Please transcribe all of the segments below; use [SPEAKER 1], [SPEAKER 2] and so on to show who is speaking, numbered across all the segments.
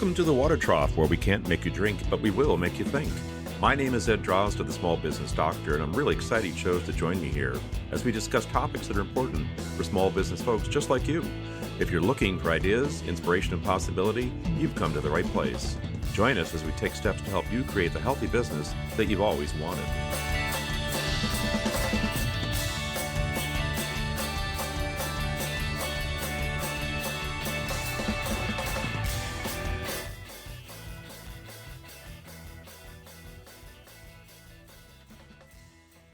[SPEAKER 1] Welcome to the Water Trough, where we can't make you drink, but we will make you think. My name is Ed Drozda, the Small Business Doctor, and I'm really excited you chose to join me here as we discuss topics that are important for small business folks just like you. If you're looking for ideas, inspiration, and possibility, you've come to the right place. Join us as we take steps to help you create the healthy business that you've always wanted.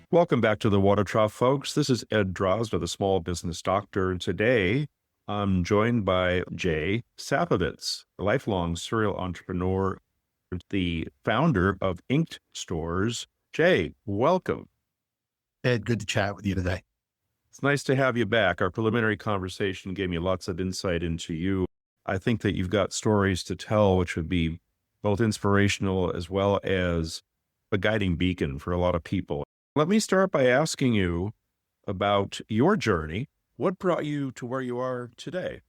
[SPEAKER 1] Welcome back to the Water Trough, folks. This is Ed Drozda, the Small Business Doctor, and today I'm joined by Jay Sapovits, a lifelong serial entrepreneur, the founder of Inked Stores. Jay, welcome.
[SPEAKER 2] Ed, good to chat with you today.
[SPEAKER 1] It's nice to have you back. Our preliminary conversation gave me lots of insight into you. I think that you've got stories to tell, which would be both inspirational as well as a guiding beacon for a lot of people. Let me start by asking you about your journey. What brought you to where you are today?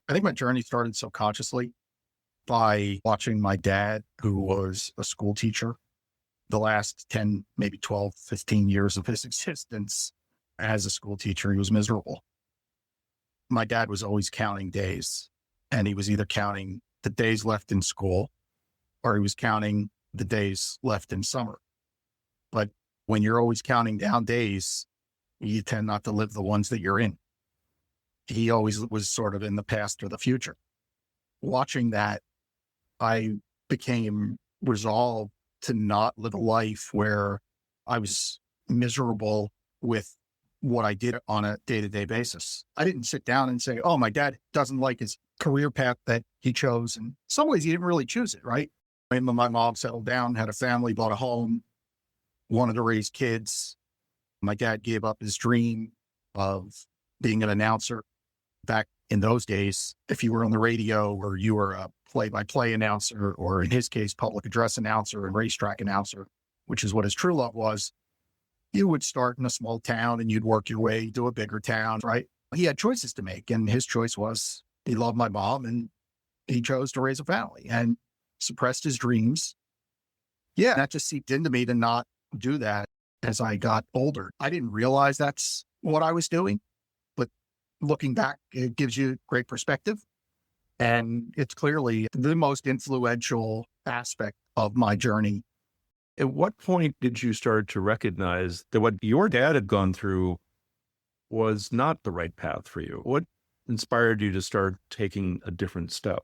[SPEAKER 2] I think my journey started subconsciously by watching my dad, who was a school teacher, the last 10, maybe 12, 15 years of his existence as a school teacher. He was miserable. My dad was always counting days, and he was either counting the days left in school or he was counting the days left in summer. But when you're always counting down days, you tend not to live the ones that you're in. He always was sort of in the past or the future. Watching that, I became resolved to not live a life where I was miserable with what I did on a day-to-day basis. I didn't sit down and say, oh, my dad doesn't like his career path that he chose. In some ways, he didn't really choose it, right? When my mom settled down, had a family, bought a home, wanted to raise kids. My dad gave up his dream of being an announcer. Back in those days, if you were on the radio or you were a play-by-play announcer, or in his case, public address announcer and racetrack announcer, which is what his true love was, you would start in a small town and you'd work your way to a bigger town, right? He had choices to make, and his choice was he loved my mom and he chose to raise a family and suppressed his dreams. Yeah, that just seeped into me to not do that as I got older. I didn't realize that's what I was doing, but looking back, it gives you great perspective. And it's clearly the most influential aspect of my journey.
[SPEAKER 1] At what point did you start to recognize that what your dad had gone through was not the right path for you? What inspired you to start taking a different step?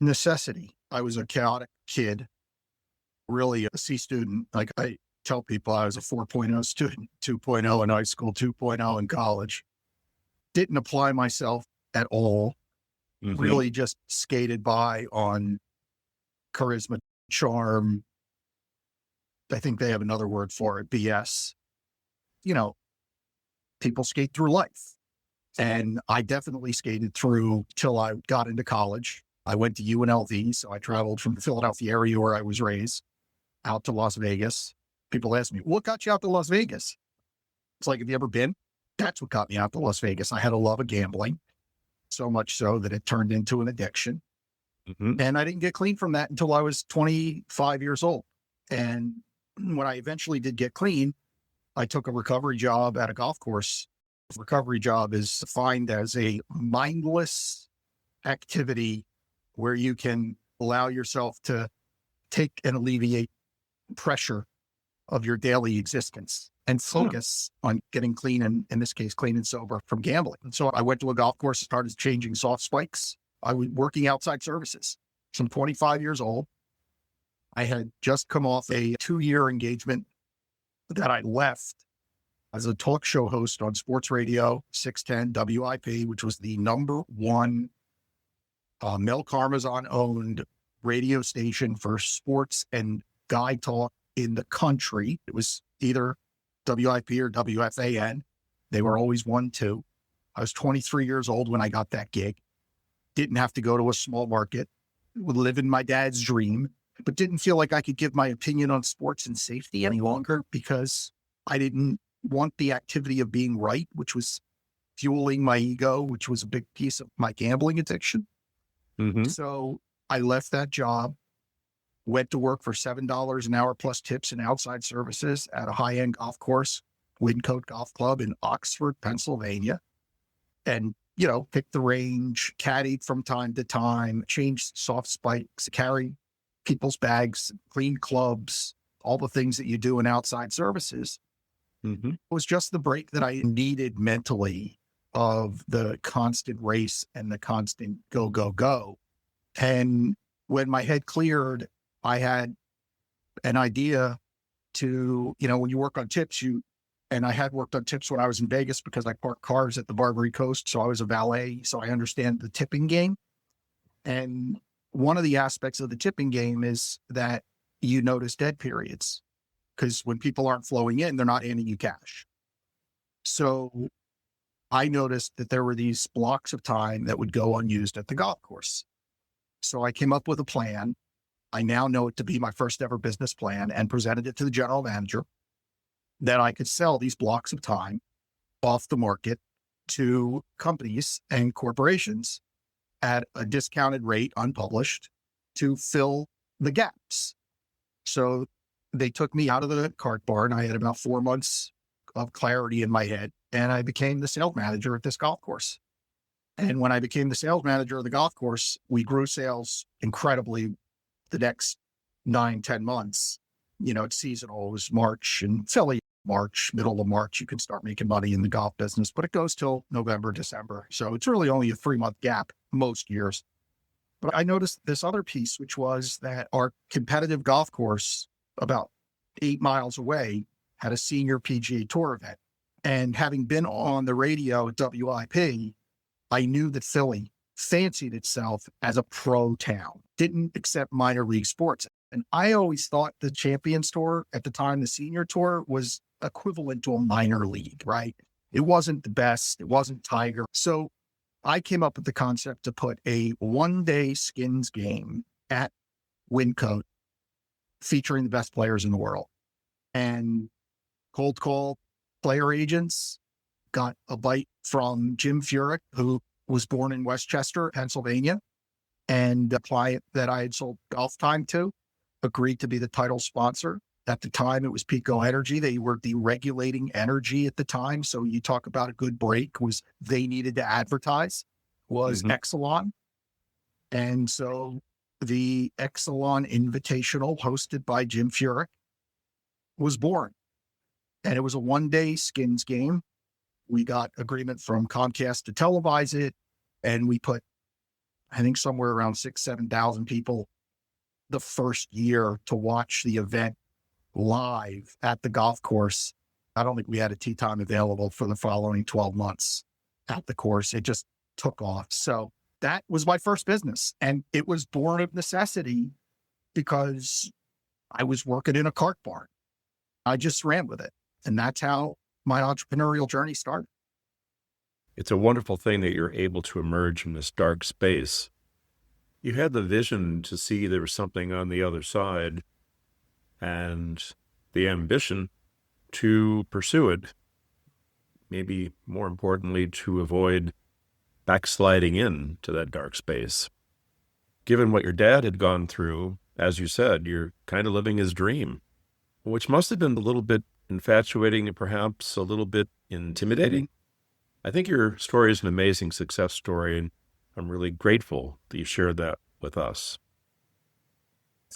[SPEAKER 2] Necessity. I was a chaotic kid, really a C student. Like I tell people, I was a 4.0 student, 2.0 in high school, 2.0 in college. Didn't apply myself at all. Mm-hmm. Really just skated by on charisma, charm. I think they have another word for it, BS. You know, people skate through life. And I definitely skated through till I got into college. I went to UNLV, so I traveled from the Philadelphia area where I was raised out to Las Vegas. People ask me, what got you out to Las Vegas? It's like, have you ever been? That's what got me out to Las Vegas. I had a love of gambling, so much so that it turned into an addiction. Mm-hmm. And I didn't get clean from that until I was 25 years old. And when I eventually did get clean, I took a recovery job at a golf course. Recovery job is defined as a mindless activity where you can allow yourself to take and alleviate pressure of your daily existence and focus on getting clean, and in this case, clean and sober from gambling. And so I went to a golf course, started changing soft spikes. I was working outside services. So I'm 25 years old. I had just come off a 2-year engagement that I left as a talk show host on sports radio, 610 WIP, which was the number one Mel Karmazon-owned radio station for sports and guy talk in the country. It was either WIP or WFAN. They were always 1-2. I was 23 years old when I got that gig. Didn't have to go to a small market. Would live in my dad's dream, but didn't feel like I could give my opinion on sports and safety any longer because I didn't want the activity of being right, which was fueling my ego, which was a big piece of my gambling addiction. Mm-hmm. So I left that job, went to work for $7 an hour plus tips and outside services at a high-end golf course, Wyncote Golf Club in Oxford, Pennsylvania. And, pick the range, caddied from time to time, change soft spikes, carry people's bags, clean clubs, all the things that you do in outside services.
[SPEAKER 1] Mm-hmm.
[SPEAKER 2] It was just the break that I needed mentally of the constant race and the constant go, go, go. And when my head cleared, I had an idea to, when you work on tips, and I had worked on tips when I was in Vegas because I parked cars at the Barbary Coast. So I was a valet. So I understand the tipping game. And one of the aspects of the tipping game is that you notice dead periods, because when people aren't flowing in, they're not handing you cash. So I noticed that there were these blocks of time that would go unused at the golf course. So I came up with a plan. I now know it to be my first ever business plan, and presented it to the general manager, that I could sell these blocks of time off the market to companies and corporations at a discounted rate, unpublished, to fill the gaps. So they took me out of the cart barn. I had about 4 months of clarity in my head, and I became the sales manager at this golf course. And when I became the sales manager of the golf course, we grew sales incredibly the next 9-10 months. It's seasonal. It was March and Philly. March, middle of March, you can start making money in the golf business, but it goes till November, December. So it's really only a 3-month gap most years. But I noticed this other piece, which was that our competitive golf course about 8 miles away had a senior PGA Tour event. And having been on the radio at WIP, I knew that Philly fancied itself as a pro town, didn't accept minor league sports. And I always thought the Champions Tour at the time, the Senior Tour, was equivalent to a minor league, right? It wasn't the best. It wasn't Tiger. So I came up with the concept to put a 1-day skins game at Wyncote featuring the best players in the world. And cold call player agents, got a bite from Jim Furyk, who was born in Westchester, Pennsylvania, and a client that I had sold golf time to agreed to be the title sponsor. At the time, it was Pico Energy. They were deregulating energy at the time. So you talk about a good break, was they needed to advertise, was Exelon. And so the Exelon Invitational, hosted by Jim Furyk, was born. And it was a 1-day skins game. We got agreement from Comcast to televise it. And we put, I think, somewhere around 6,000-7,000 people the first year to watch the event live at the golf course. I don't think we had a tee time available for the following 12 months at the course. It just took off. So that was my first business. And it was born of necessity because I was working in a cart barn. I just ran with it. And that's how my entrepreneurial journey started.
[SPEAKER 1] It's a wonderful thing that you're able to emerge from this dark space. You had the vision to see there was something on the other side and the ambition to pursue it. Maybe more importantly, to avoid backsliding into that dark space. Given what your dad had gone through, as you said, you're kind of living his dream, which must have been a little bit infatuating and perhaps a little bit intimidating. I think your story is an amazing success story, and I'm really grateful that you shared that with us.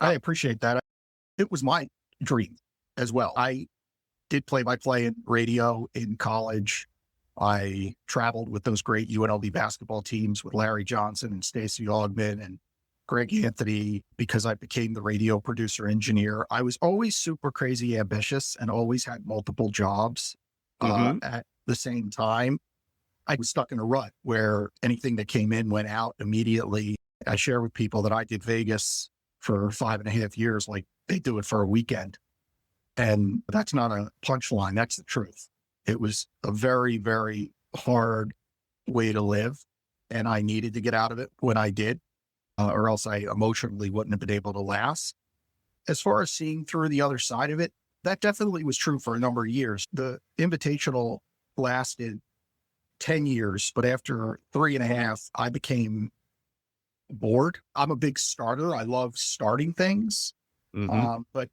[SPEAKER 2] I appreciate that. It was my dream as well. I did play-by-play in radio in college. I traveled with those great UNLV basketball teams with Larry Johnson and Stacey Augman and Greg Anthony, because I became the radio producer engineer. I was always super crazy ambitious and always had multiple jobs at the same time. I was stuck in a rut where anything that came in went out immediately. I share with people that I did Vegas for 5.5 years, like they do it for a weekend. And that's not a punchline. That's the truth. It was a very, very hard way to live. And I needed to get out of it when I did, or else I emotionally wouldn't have been able to last. As far as seeing through the other side of it, that definitely was true for a number of years. The Invitational lasted 10 years, but after 3.5, I became bored. I'm a big starter. I love starting things.
[SPEAKER 1] Hmm.
[SPEAKER 2] But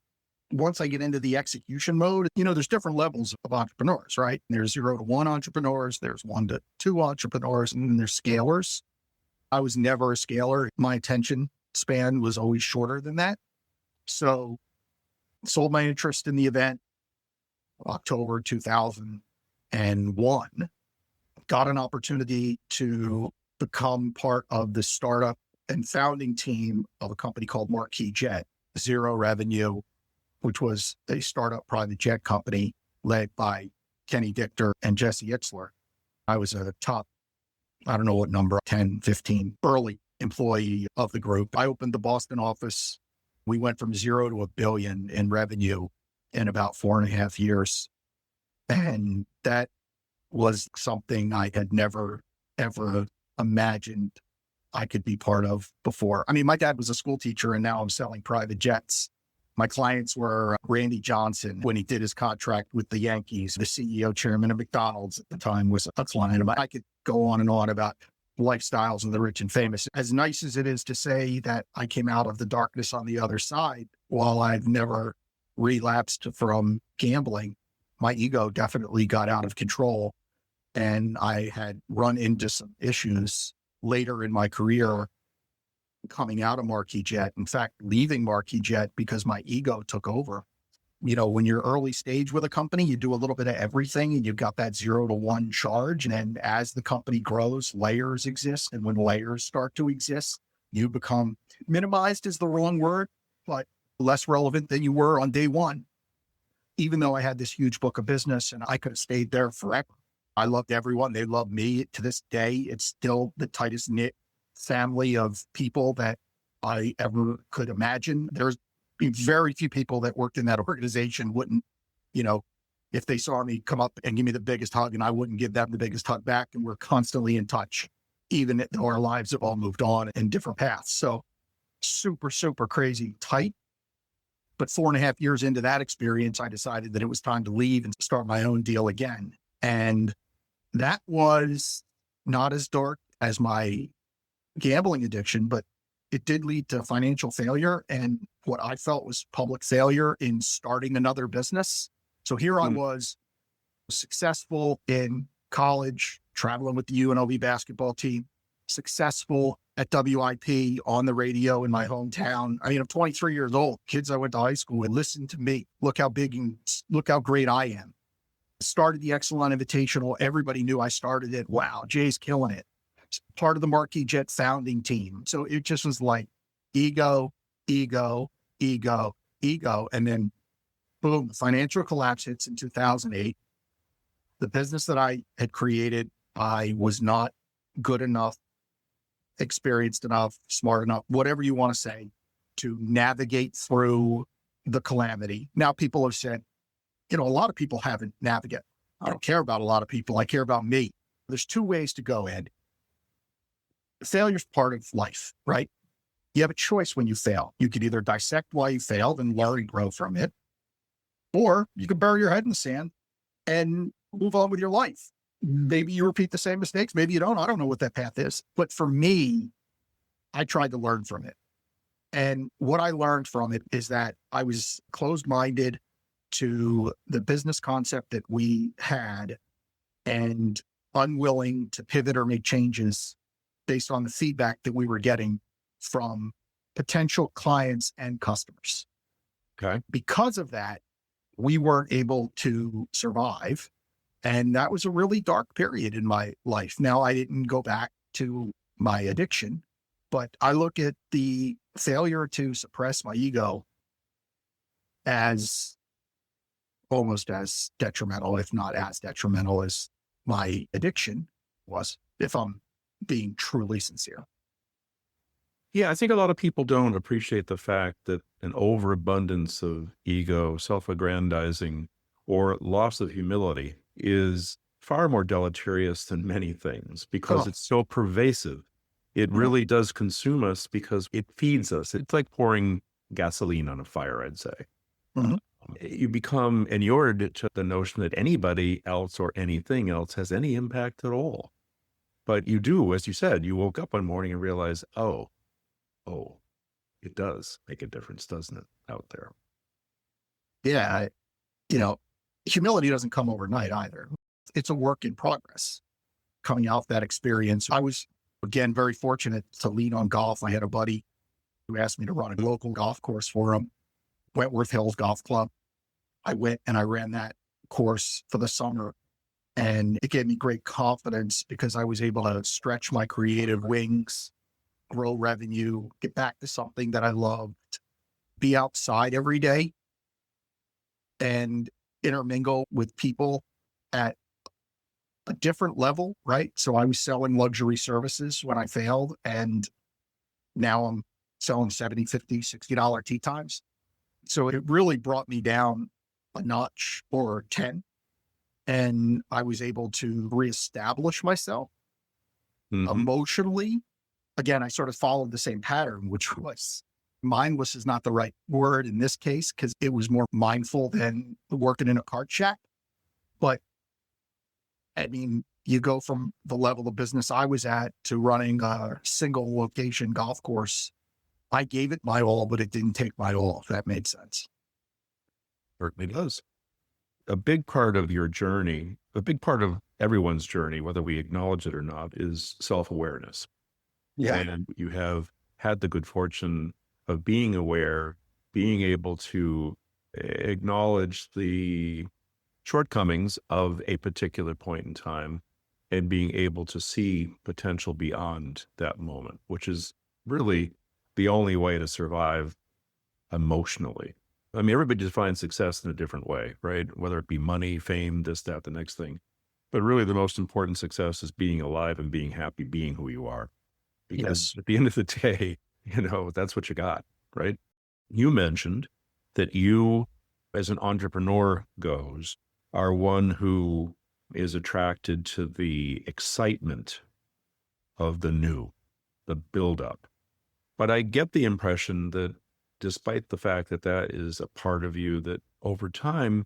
[SPEAKER 2] once I get into the execution mode, there's different levels of entrepreneurs, right? There's 0 to 1 entrepreneurs, there's 1 to 2 entrepreneurs, and then there's scalers. I was never a scaler. My attention span was always shorter than that. So sold my interest in the event October 2001, got an opportunity to become part of the startup and founding team of a company called Marquis Jet, zero revenue, which was a startup private jet company led by Kenny Dichter and Jesse Itzler. I was a top, I don't know what number, 10, 15, early employee of the group. I opened the Boston office. We went from 0 to $1 billion in revenue in about 4.5 years. And that was something I had never, ever imagined I could be part of before. I mean, my dad was a school teacher and now I'm selling private jets. My clients were Randy Johnson when he did his contract with the Yankees. The CEO, chairman of McDonald's at the time was a client of mine. I could go on and on about lifestyles of the rich and famous. As nice as it is to say that I came out of the darkness on the other side, while I've never relapsed from gambling, my ego definitely got out of control. And I had run into some issues later in my career coming out of Marquis Jet. In fact, leaving Marquis Jet because my ego took over. When you're early stage with a company, you do a little bit of everything and you've got that 0 to 1 charge. And then as the company grows, layers exist. And when layers start to exist, you become minimized is the wrong word, but less relevant than you were on day one. Even though I had this huge book of business and I could have stayed there forever. I loved everyone. They loved me. To this day, it's still the tightest knit family of people that I ever could imagine. There's very few people that worked in that organization wouldn't, if they saw me come up and give me the biggest hug, and I wouldn't give them the biggest hug back. And we're constantly in touch, even though our lives have all moved on in different paths. So super, super crazy tight. But 4.5 years into that experience, I decided that it was time to leave and start my own deal again. And that was not as dark as my gambling addiction, but it did lead to financial failure and what I felt was public failure in starting another business. So here I was, successful in college, traveling with the UNLV basketball team, successful at WIP on the radio in my hometown. I mean, I'm 23 years old. Kids I went to high school with, listen to me. Look how big and look how great I am. Started the Excellent Invitational. Everybody knew I started it. Wow, Jay's killing it. Part of the Marquis Jet founding team. So it just was like ego, ego, ego, ego. And then boom, the financial collapse hits in 2008. The business that I had created, I was not good enough, experienced enough, smart enough, whatever you want to say, to navigate through the calamity. Now people have said, a lot of people haven't navigated. I don't care about a lot of people. I care about me. There's 2 ways to go, Ed. Failure's part of life, right? You have a choice when you fail. You could either dissect why you failed and learn and grow from it, or you could bury your head in the sand and move on with your life. Maybe you repeat the same mistakes. Maybe you don't. I don't know what that path is. But for me, I tried to learn from it. And what I learned from it is that I was closed-minded to the business concept that we had and unwilling to pivot or make changes based on the feedback that we were getting from potential clients and customers.
[SPEAKER 1] Okay.
[SPEAKER 2] Because of that, we weren't able to survive. And that was a really dark period in my life. Now, I didn't go back to my addiction, but I look at the failure to suppress my ego as almost as detrimental, if not as detrimental as my addiction was, if I'm being truly sincere.
[SPEAKER 1] Yeah, I think a lot of people don't appreciate the fact that an overabundance of ego, self-aggrandizing, or loss of humility is far more deleterious than many things because it's so pervasive. It really does consume us because it feeds us. It's like pouring gasoline on a fire, I'd say.
[SPEAKER 2] Mm-hmm.
[SPEAKER 1] You become inured to the notion that anybody else or anything else has any impact at all. But you do, as you said, you woke up one morning and realized, oh, oh, it does make a difference, doesn't it, out there?
[SPEAKER 2] Yeah. Humility doesn't come overnight either. It's a work in progress. Coming out that experience, I was, again, very fortunate to lean on golf. I had a buddy who asked me to run a local golf course for him, Wentworth Hills Golf Club. I went and I ran that course for the summer, and it gave me great confidence because I was able to stretch my creative wings, grow revenue, get back to something that I loved, be outside every day and intermingle with people at a different level, right? So I was selling luxury services when I failed, and now I'm selling 70, 50, $60 tee times. So it really brought me down a notch or 10, and I was able to reestablish myself emotionally. Again, I sort of followed the same pattern, which was mindless is not the right word in this case, because it was more mindful than working in a card shack. But I mean, you go from the level of business I was at to running a single location golf course. I gave it my all, but it didn't take my all, if that made sense.
[SPEAKER 1] Certainly does. A big part of your journey, a big part of everyone's journey, whether we acknowledge it or not, is self-awareness.
[SPEAKER 2] Yeah.
[SPEAKER 1] And you have had the good fortune of being aware, being able to acknowledge the shortcomings of a particular point in time and being able to see potential beyond that moment, which is really the only way to survive emotionally. I mean, everybody defines success in a different way, right? Whether it be money, fame, this, that, the next thing. But really the most important success is being alive and being happy, being who you are. Because
[SPEAKER 2] Yes.
[SPEAKER 1] at the end of the day, that's what you got, right? You mentioned that you, as an entrepreneur goes, are one who is attracted to the excitement of the new, the buildup. But I get the impression that despite the fact that that is a part of you, that over time,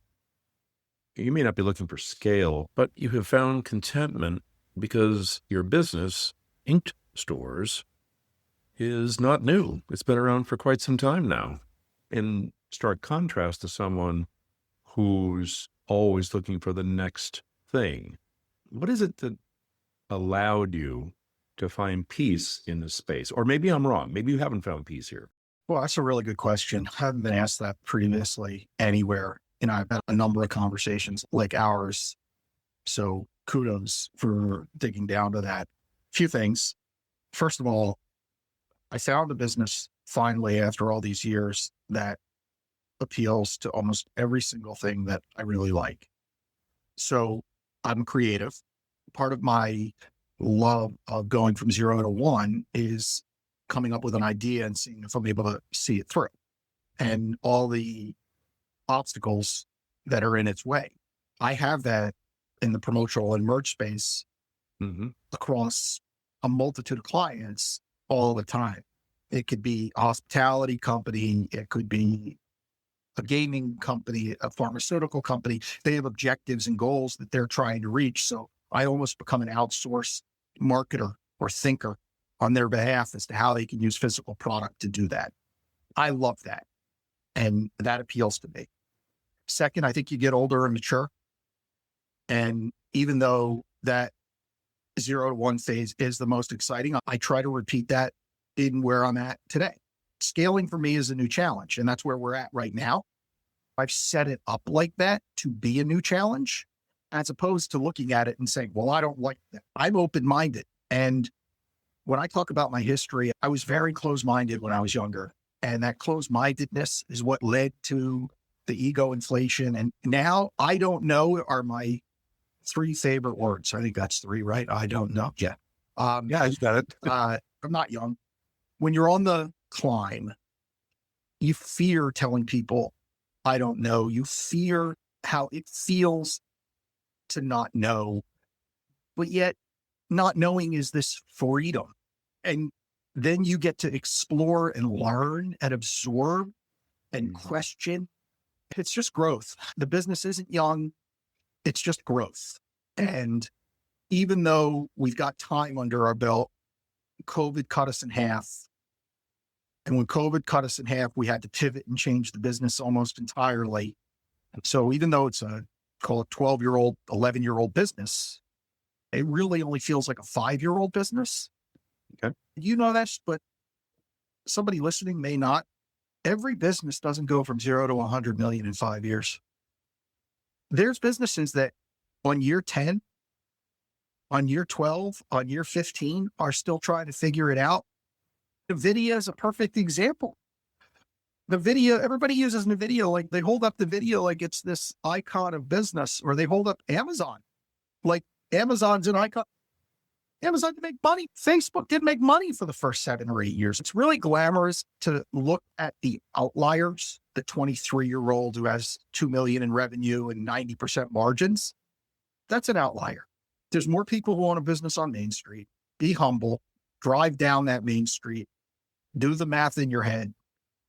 [SPEAKER 1] you may not be looking for scale, but you have found contentment because your business, Inked Stores, is not new. It's been around for quite some time now. In stark contrast to someone who's always looking for the next thing. What is it that allowed you to find peace in this space? Or maybe I'm wrong. Maybe you haven't found peace here.
[SPEAKER 2] Well, that's a really good question. I haven't been asked that previously anywhere. I've had a number of conversations like ours. So kudos for digging down to that. Few things. First of all, I found a business finally after all these years that appeals to almost every single thing that I really like. So I'm creative. Part of my love of going from 0 to 1 is coming up with an idea and seeing if I'm able to see it through and all the obstacles that are in its way. I have that in the promotional and merch space across a multitude of clients all the time. It could be a hospitality company. It could be a gaming company, a pharmaceutical company. They have objectives and goals that they're trying to reach. So I almost become an outsourced marketer or thinker on their behalf as to how they can use physical product to do that. I love that. And that appeals to me. Second, I think you get older and mature. And even though that 0 to 1 phase is the most exciting, I try to repeat that in where I'm at today. Scaling for me is a new challenge, and that's where we're at right now. I've set it up like that to be a new challenge, as opposed to looking at it and saying, well, I don't like that. I'm open-minded. And when I talk about my history, I was very close-minded when I was younger. And that close-mindedness is what led to the ego inflation. And now I don't know are my 3 favorite words. I think that's 3, right? I don't know. Yeah.
[SPEAKER 1] Yeah, you got it.
[SPEAKER 2] I'm not young. When you're on the climb, you fear telling people, I don't know. You fear how it feels to not know, but yet not knowing is this freedom. And then you get to explore and learn and absorb and question. It's just growth. The business isn't young. It's just growth. And even though we've got time under our belt, COVID cut us in half. And when COVID cut us in half, we had to pivot and change the business almost entirely. And so even though it's call it 12-year-old, 11-year-old business, it really only feels like a 5-year-old business.
[SPEAKER 1] Okay.
[SPEAKER 2] You know that, but somebody listening may not. Every business doesn't go from 0 to 100 million in 5 years. There's businesses that on year 10, on year 12, on year 15 are still trying to figure it out. NVIDIA is a perfect example. The video, everybody uses NVIDIA, like they hold up the video like it's this icon of business, or they hold up Amazon. Like Amazon's an icon. Amazon didn't make money. Facebook didn't make money for the first 7 or 8 years. It's really glamorous to look at the outliers, the 23-year-old who has 2 million in revenue and 90% margins. That's an outlier. There's more people who own a business on Main Street. Be humble, drive down that Main Street, do the math in your head.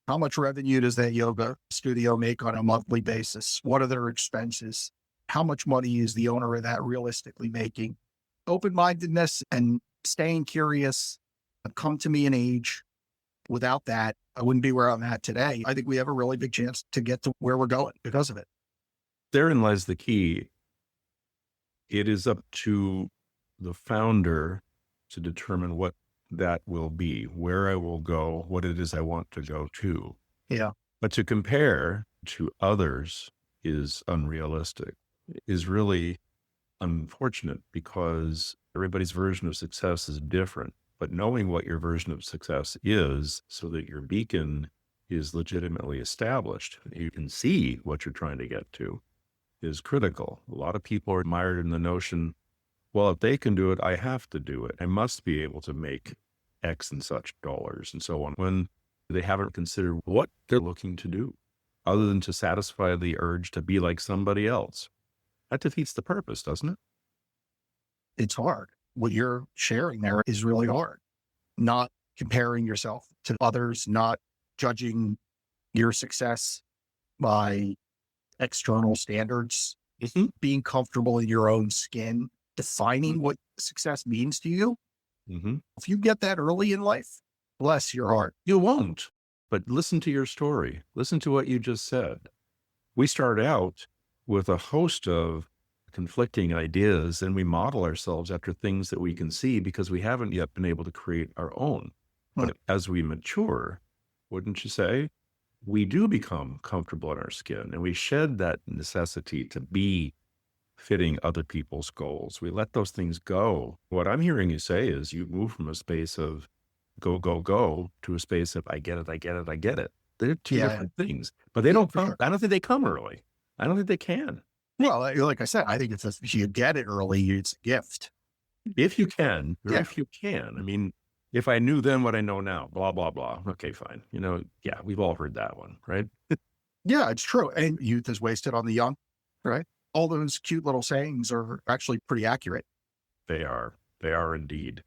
[SPEAKER 2] How much revenue does that yoga studio make on a monthly basis? What are their expenses? How much money is the owner of that realistically making? Open-mindedness and staying curious have come to me in age. Without that, I wouldn't be where I'm at today. I think we have a really big chance to get to where we're going because of it.
[SPEAKER 1] Therein lies the key. It is up to the founder to determine what that will be, where I will go, what it is I want to go to.
[SPEAKER 2] Yeah.
[SPEAKER 1] But to compare to others is unrealistic, is really unfortunate, because everybody's version of success is different. But knowing what your version of success is so that your beacon is legitimately established, you can see what you're trying to get to, is critical. A lot of people are mired in the notion, well, if they can do it, I have to do it. I must be able to make X and such dollars and so on, when they haven't considered what they're looking to do other than to satisfy the urge to be like somebody else. That defeats the purpose, doesn't it?
[SPEAKER 2] It's hard. What you're sharing there is really hard. Not comparing yourself to others, not judging your success by external standards, being comfortable in your own skin, defining what success means to you. If you get that early in life, bless your heart.
[SPEAKER 1] You won't. But listen to your story. Listen to what you just said. We start out with a host of conflicting ideas, and we model ourselves after things that we can see because we haven't yet been able to create our own. But as we mature, wouldn't you say, we do become comfortable in our skin, and we shed that necessity to be fitting other people's goals. We let those things go. What I'm hearing you say is you move from a space of go, go, go to a space of I get it, I get it, I get it. They're two different things, but they don't come. I don't think they come early. I don't think they can.
[SPEAKER 2] Well, like I said, I think it's if you get it early, it's a gift.
[SPEAKER 1] If you can, or if you can. I mean, if I knew then what I know now, blah, blah, blah. Okay, fine. Yeah, we've all heard that one, right?
[SPEAKER 2] Yeah, it's true. And youth is wasted on the young, right? All those cute little sayings are actually pretty accurate.
[SPEAKER 1] They are. They are indeed.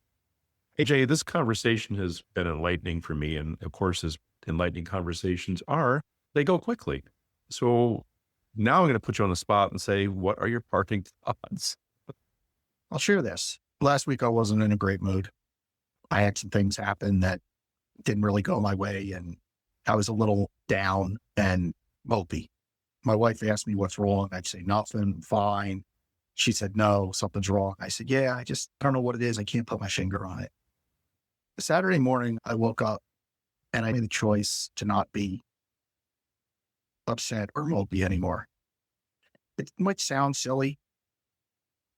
[SPEAKER 1] Hey, Jay, this conversation has been enlightening for me. And of course, as enlightening conversations are, they go quickly. So now I'm going to put you on the spot and say, what are your parting thoughts?
[SPEAKER 2] I'll share this. Last week, I wasn't in a great mood. I had some things happen that didn't really go my way, and I was a little down and mopey. My wife asked me what's wrong. I'd say nothing, fine. She said, no, something's wrong. I said, yeah, I don't know what it is. I can't put my finger on it. Saturday morning, I woke up and I made the choice to not be upset or mopey anymore. It might sound silly,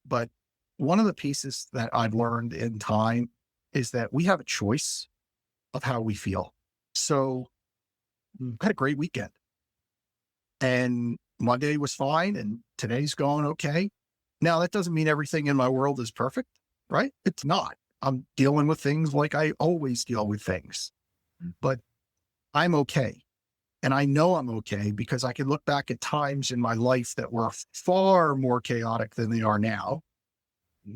[SPEAKER 2] but one of the pieces that I've learned in time is that we have a choice of how we feel. So I had a great weekend, and Monday was fine, and today's going okay. Now, that doesn't mean everything in my world is perfect, right? It's not. I'm dealing with things like I always deal with things, but I'm okay. And I know I'm okay because I can look back at times in my life that were far more chaotic than they are now.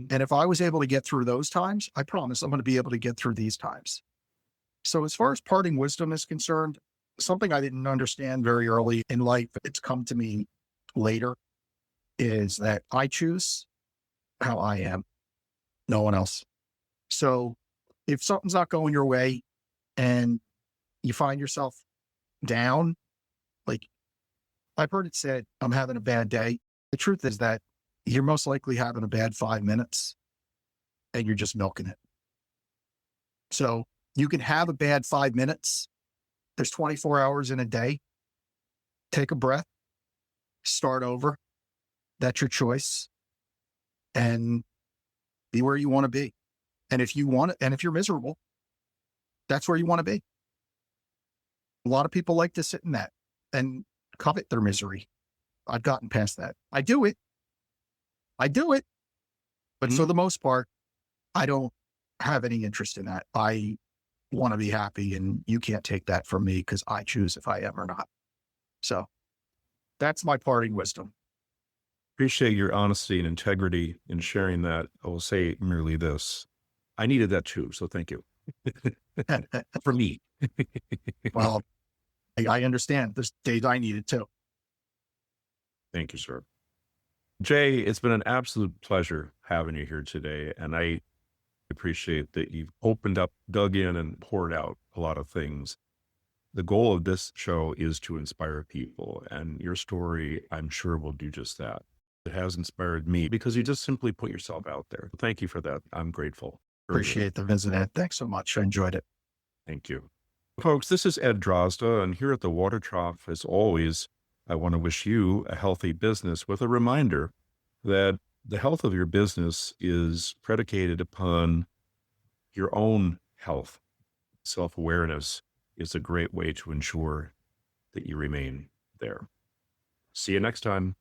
[SPEAKER 2] And if I was able to get through those times, I promise I'm going to be able to get through these times. So as far as parting wisdom is concerned, something I didn't understand very early in life, it's come to me later, is that I choose how I am, no one else. So if something's not going your way and you find yourself down, like I've heard it said, I'm having a bad day. The truth is that you're most likely having a bad 5 minutes and you're just milking it. So you can have a bad 5 minutes. There's 24 hours in a day. Take a breath, start over. That's your choice, and be where you want to be. And if you want it, and if you're miserable, that's where you want to be. A lot of people like to sit in that and covet their misery. I've gotten past that. I do it. But for the most part, I don't have any interest in that. I want to be happy, and you can't take that from me because I choose if I am or not. So that's my parting wisdom.
[SPEAKER 1] Appreciate your honesty and integrity in sharing that. I will say merely this. I needed that too. So thank you for me.
[SPEAKER 2] Well, I understand. There's days I need it too.
[SPEAKER 1] Thank you, sir. Jay, it's been an absolute pleasure having you here today. And I appreciate that you've opened up, dug in, and poured out a lot of things. The goal of this show is to inspire people. And your story, I'm sure, will do just that. It has inspired me because you just simply put yourself out there. Thank you for that. I'm grateful.
[SPEAKER 2] Appreciate the visit, Ed. Thanks so much. I enjoyed it.
[SPEAKER 1] Thank you. Folks, this is Ed Drozda, and here at the Water Trough, as always, I want to wish you a healthy business with a reminder that the health of your business is predicated upon your own health. Self-awareness is a great way to ensure that you remain there. See you next time.